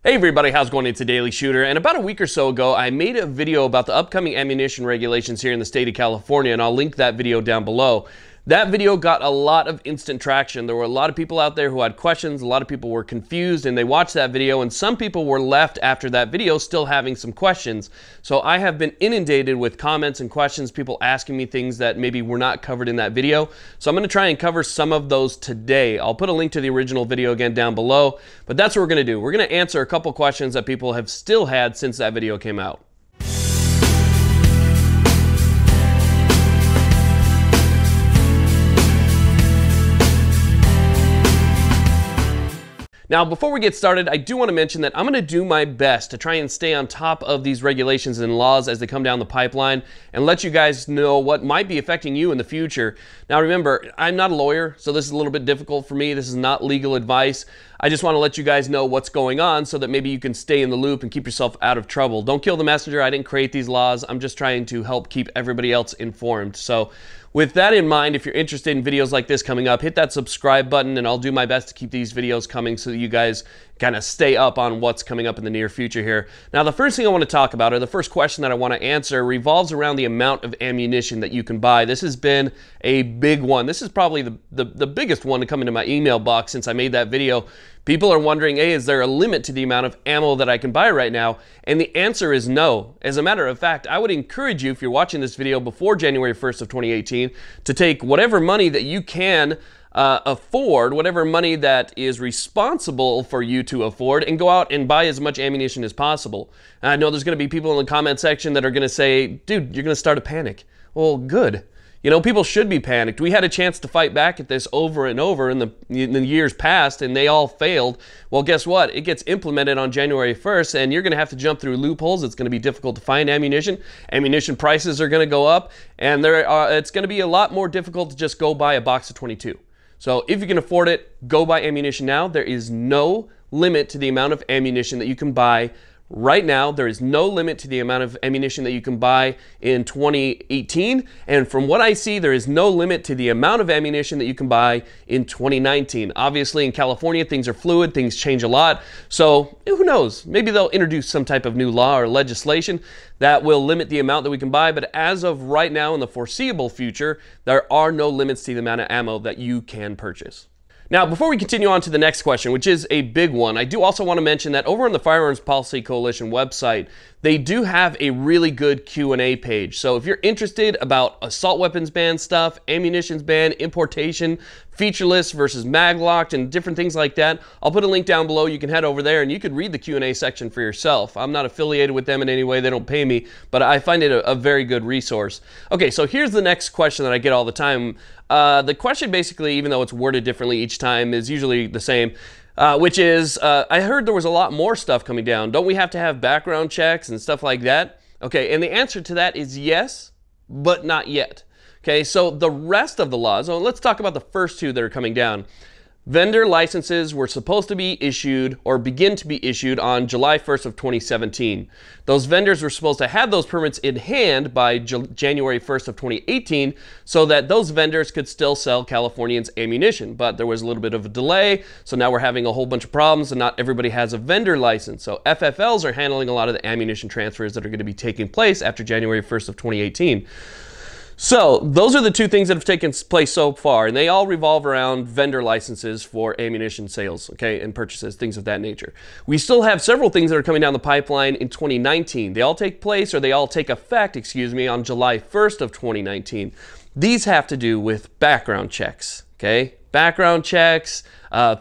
Hey everybody, how's it going? It's a Daily Shooter, and about a week or so ago I made a video about the upcoming ammunition regulations here in the state of California, and I'll link that video down below. That video got a lot of instant traction. There were a lot of people out there who had questions, a lot of people were confused, and they watched that video, and some people were left after that video still having some questions. So I have been inundated with comments and questions, people asking me things that maybe were not covered in that video. So I'm going to try and cover some of those today. I'll put a link to the original video again down below, but that's what we're going to do. We're going to answer a couple questions that people have still had since that video came out. Now, before we get started, I do want to mention that I'm going to do my best to try and stay on top of these regulations and laws as they come down the pipeline and let you guys know what might be affecting you in the future. Now, remember, I'm not a lawyer, so this is a little bit difficult for me. This is not legal advice. I just want to let you guys know what's going on so that maybe you can stay in the loop and keep yourself out of trouble. Don't kill the messenger. I didn't create these laws. I'm just trying to help keep everybody else informed. So with that in mind, if you're interested in videos like this coming up, hit that subscribe button and I'll do my best to keep these videos coming so that you guys kind of stay up on what's coming up in the near future here. Now, the first thing I want to talk about, or the first question that I want to answer, revolves around the amount of ammunition that you can buy. This has been a big one. This is probably the biggest one to come into my email box since I made that video. People are wondering, hey, is there a limit to the amount of ammo that I can buy right now? And the answer is no. As a matter of fact, I would encourage you, if you're watching this video before January 1st of 2018, to take whatever money that you can afford, whatever money that is responsible for you to afford, and go out and buy as much ammunition as possible. And I know there's going to be people in the comment section that are going to say, dude, you're going to start a panic. Well, good. You know, people should be panicked. We had a chance to fight back at this over and over in the years past, and they all failed. Well, guess what? It gets implemented on January 1st, and you're going to have to jump through loopholes. It's going to be difficult to find ammunition. Ammunition prices are going to go up, and it's going to be a lot more difficult to just go buy a box of 22. So if you can afford it, go buy ammunition now. There is no limit to the amount of ammunition that you can buy right now. There is no limit to the amount of ammunition that you can buy in 2018. And from what I see, there is no limit to the amount of ammunition that you can buy in 2019. Obviously, in California, things are fluid. Things change a lot. So who knows? Maybe they'll introduce some type of new law or legislation that will limit the amount that we can buy. But as of right now, in the foreseeable future, there are no limits to the amount of ammo that you can purchase. Now, before we continue on to the next question, which is a big one, I do also want to mention that over on the Firearms Policy Coalition website, they do have a really good Q&A page. So if you're interested about assault weapons ban stuff, ammunitions ban, importation, featureless versus mag-locked, and different things like that, I'll put a link down below. You can head over there and you could read the Q&A section for yourself. I'm not affiliated with them in any way. They don't pay me, but I find it a very good resource. Okay, so here's the next question that I get all the time. The question basically, even though it's worded differently each time, is usually the same. Which is, I heard there was a lot more stuff coming down. Don't we have to have background checks and stuff like that? Okay, and the answer to that is yes, but not yet. Okay, so the rest of the laws, so let's talk about the first two that are coming down. Vendor licenses were supposed to be issued or begin to be issued on July 1st of 2017. Those vendors were supposed to have those permits in hand by January 1st of 2018 so that those vendors could still sell Californians ammunition. But there was a little bit of a delay, so now we're having a whole bunch of problems and not everybody has a vendor license. So FFLs are handling a lot of the ammunition transfers that are going to be taking place after January 1st of 2018. So those are the two things that have taken place so far, and they all revolve around vendor licenses for ammunition sales, okay, and purchases, things of that nature. We still have several things that are coming down the pipeline in 2019. They all take place, or they all take effect, excuse me, on July 1st of 2019. These have to do with background checks, okay? Background checks,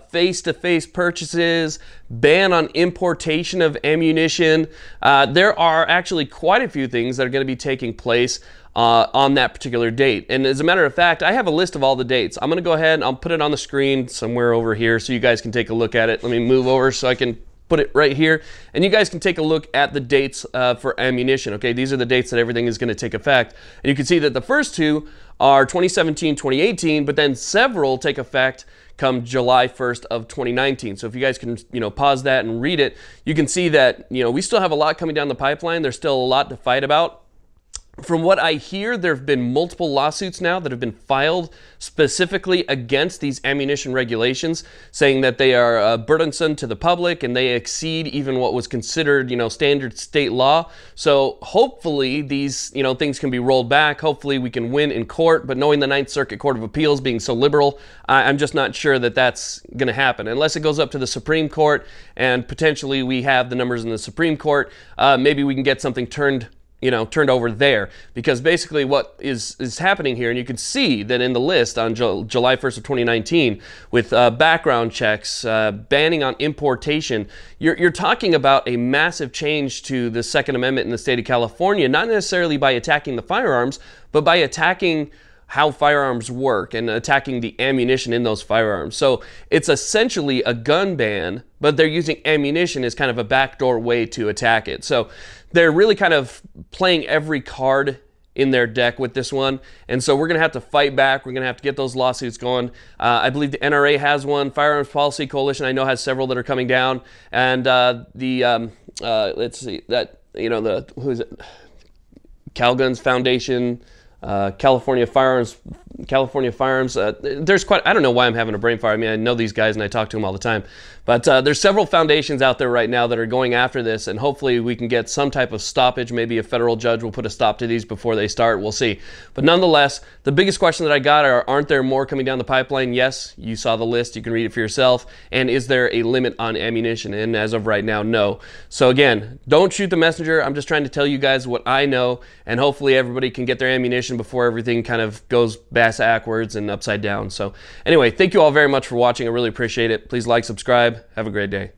face-to-face purchases, ban on importation of ammunition. There are actually quite a few things that are going to be taking place on that particular date. And as a matter of fact, I have a list of all the dates. I'm going to go ahead and I'll put it on the screen somewhere over here so you guys can take a look at it. Let me move over so I can put it right here. And you guys can take a look at the dates for ammunition. Okay, these are the dates that everything is going to take effect. And you can see that the first two are 2017, 2018, but then several take effect come July 1st of 2019. So if you guys can, pause that and read it, you can see that, we still have a lot coming down the pipeline. There's still a lot to fight about. From what I hear, there have been multiple lawsuits now that have been filed specifically against these ammunition regulations, saying that they are burdensome to the public and they exceed even what was considered, standard state law. So hopefully these, things can be rolled back. Hopefully we can win in court. But knowing the Ninth Circuit Court of Appeals being so liberal, I'm just not sure that that's going to happen unless it goes up to the Supreme Court, and potentially we have the numbers in the Supreme Court. Maybe we can get something turned over there, because basically what is happening here, and you can see that in the list on July 1st of 2019 with background checks, banning on importation, you're talking about a massive change to the Second Amendment in the state of California, not necessarily by attacking the firearms, but by attacking how firearms work and attacking the ammunition in those firearms. So it's essentially a gun ban, but they're using ammunition as kind of a backdoor way to attack it. So they're really kind of playing every card in their deck with this one. And so we're going to have to fight back. We're going to have to get those lawsuits going. I believe the NRA has one. Firearms Policy Coalition, I know, has several that are coming down. And let's see, who is it? Calguns Foundation, California Firearms. There's quite, I don't know why I'm having a brain fire. I mean, I know these guys and I talk to them all the time. But there's several foundations out there right now that are going after this, and hopefully we can get some type of stoppage. Maybe a federal judge will put a stop to these before they start. We'll see. But nonetheless, the biggest question that I got are, aren't there more coming down the pipeline? Yes, you saw the list. You can read it for yourself. And is there a limit on ammunition? And as of right now, no. So again, don't shoot the messenger. I'm just trying to tell you guys what I know, and hopefully everybody can get their ammunition before everything kind of goes backwards and upside down. So anyway, thank you all very much for watching. I really appreciate it. Please like, subscribe. Have a great day.